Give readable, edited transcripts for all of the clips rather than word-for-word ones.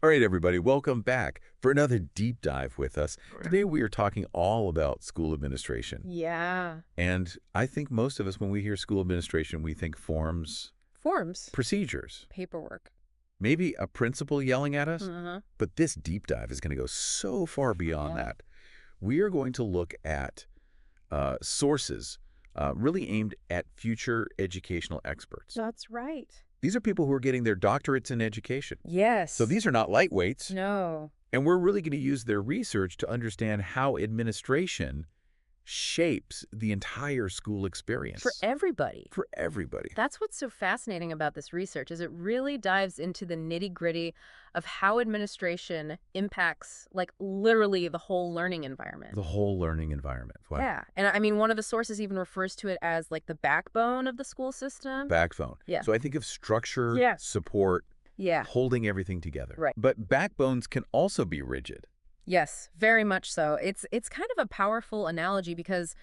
All right, everybody, welcome back for another deep dive with us. Today we are talking all about school administration. Yeah. And I think most of us, when we hear school administration, we think forms, Forms. procedures, Paperwork. maybe a principal yelling at us. Uh-huh. But this deep dive is going to go so far beyond Yeah. that. We are going to look at sources really aimed at future educational experts. That's right. These are people who are getting their doctorates in education. Yes. So these are not lightweights. No. And we're really going to use their research to understand how administration shapes the entire school experience. For everybody. For everybody. That's what's so fascinating about this research is it really dives into the nitty-gritty of how administration impacts, like, literally the whole learning environment. The whole learning environment. Wow. Yeah. And I mean, one of the sources even refers to it as, like, the backbone of the school system. Backbone. Yeah. So I think of structure, Yeah. support, Yeah. holding everything together. Right. But backbones can also be rigid. Yes, very much so. It's kind of a powerful analogy because,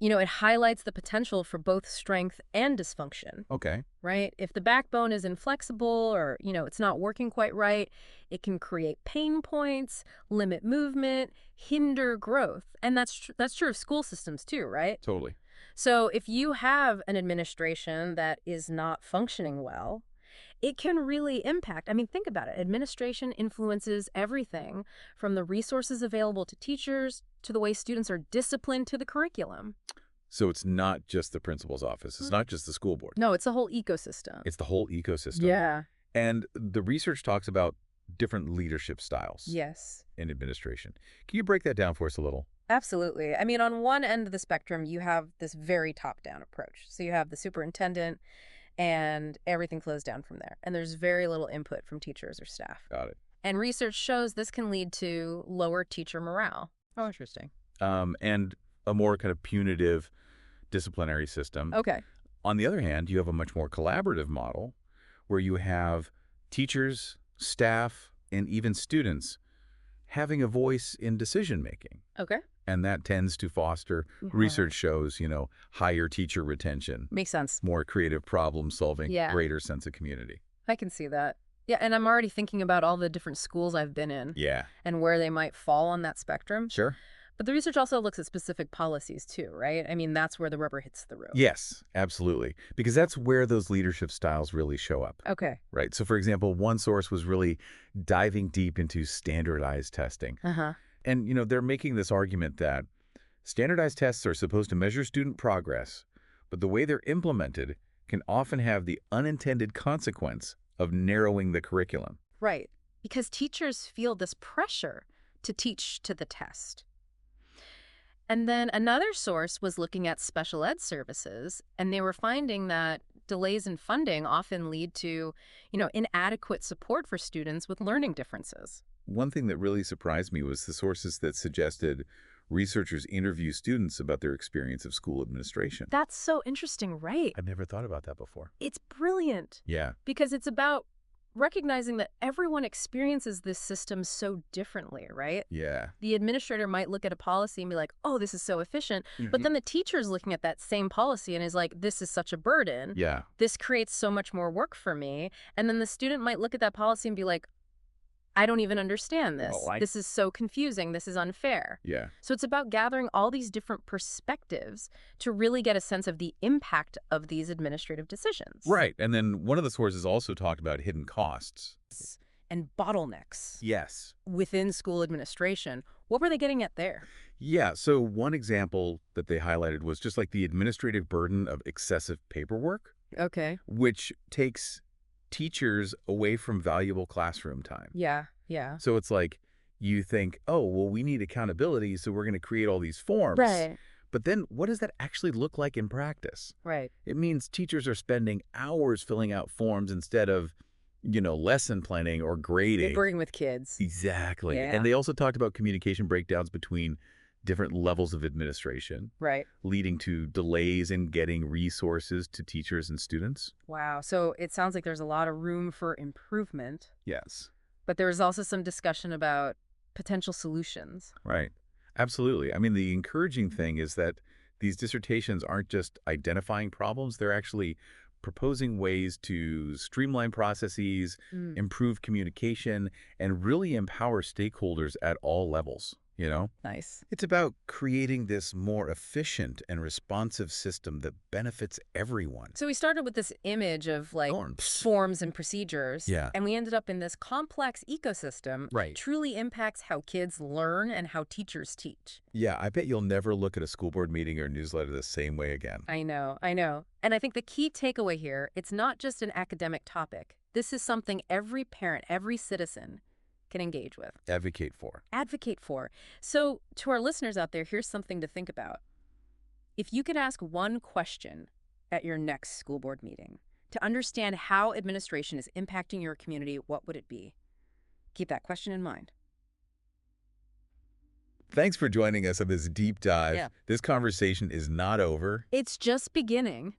it highlights the potential for both strength and dysfunction, Okay. right? If the backbone is inflexible or, it's not working quite right, it can create pain points, limit movement, hinder growth. And that's true of school systems too, right? Totally. So if you have an administration that is not functioning well, it can really impact. I mean, think about it. Administration influences everything from the resources available to teachers to the way students are disciplined to the curriculum. So it's not just the principal's office. It's not just the school board. No, it's a whole ecosystem. It's the whole ecosystem. Yeah. And the research talks about different leadership styles Yes. in administration. Can you break that down for us a little? Absolutely. I mean, on one end of the spectrum, you have this very top-down approach. So you have the superintendent, and everything flows down from there. And there's very little input from teachers or staff. Got it. And research shows this can lead to lower teacher morale. Oh, interesting. And a more kind of punitive disciplinary system. Okay. On the other hand, you have a much more collaborative model where you have teachers, staff, and even students having a voice in decision-making. Okay. And that tends to foster, research shows, higher teacher retention, Makes sense. more creative problem solving, Yeah. greater sense of community. I can see that. Yeah, and I'm already thinking about all the different schools I've been in Yeah. and where they might fall on that spectrum. Sure. But the research also looks at specific policies too, right? I mean, that's where the rubber hits the road. Yes, absolutely. Because that's where those leadership styles really show up. Okay. Right. So, for example, one source was really diving deep into standardized testing. Uh-huh. And, they're making this argument that standardized tests are supposed to measure student progress, but the way they're implemented can often have the unintended consequence of narrowing the curriculum. Right. Because teachers feel this pressure to teach to the test. And then another source was looking at special ed services, and they were finding that delays in funding often lead to, inadequate support for students with learning differences. One thing that really surprised me was the sources that suggested researchers interview students about their experience of school administration. That's so interesting, right? I've never thought about that before. It's brilliant Yeah. because it's about recognizing that everyone experiences this system so differently, right? Yeah. The administrator might look at a policy and be like, oh, this is so efficient. But then the teacher's looking at that same policy and is like, this is such a burden. Yeah. This creates so much more work for me. And then the student might look at that policy and be like, I don't even understand this. Well, This is so confusing. This is unfair. Yeah. So it's about gathering all these different perspectives to really get a sense of the impact of these administrative decisions. Right. And then one of the sources also talked about hidden costs. And bottlenecks Yes. within school administration. What were they getting at there? Yeah. So one example that they highlighted was just like the administrative burden of excessive paperwork, Okay. which takes teachers away from valuable classroom time. Yeah. Yeah. So it's like you think, oh, well, we need accountability, so we're going to create all these forms. Right. But then what does that actually look like in practice? Right. It means teachers are spending hours filling out forms instead of, lesson planning or grading. Working with kids. Exactly. Yeah. And they also talked about communication breakdowns between different levels of administration, Right. leading to delays in getting resources to teachers and students. Wow. So it sounds like there's a lot of room for improvement, Yes. but there was also some discussion about potential solutions. Right. Absolutely. I mean, the encouraging thing is that these dissertations aren't just identifying problems, they're actually proposing ways to streamline processes, Mm, improve communication, and really empower stakeholders at all levels, you know? nice. It's about creating this more efficient and responsive system that benefits everyone. So we started with this image of like Norms. forms and procedures, Yeah. and we ended up in this complex ecosystem that Right. truly impacts how kids learn and how teachers teach. Yeah, I bet you'll never look at a school board meeting or newsletter the same way again. I know, I know. And I think the key takeaway here, it's not just an academic topic. This is something every parent, every citizen can engage with, Advocate for. advocate for. So to our listeners out there, here's something to think about. If you could ask one question at your next school board meeting to understand how administration is impacting your community, what would it be? Keep that question in mind. Thanks for joining us on this deep dive. Yeah. This conversation is not over. It's just beginning.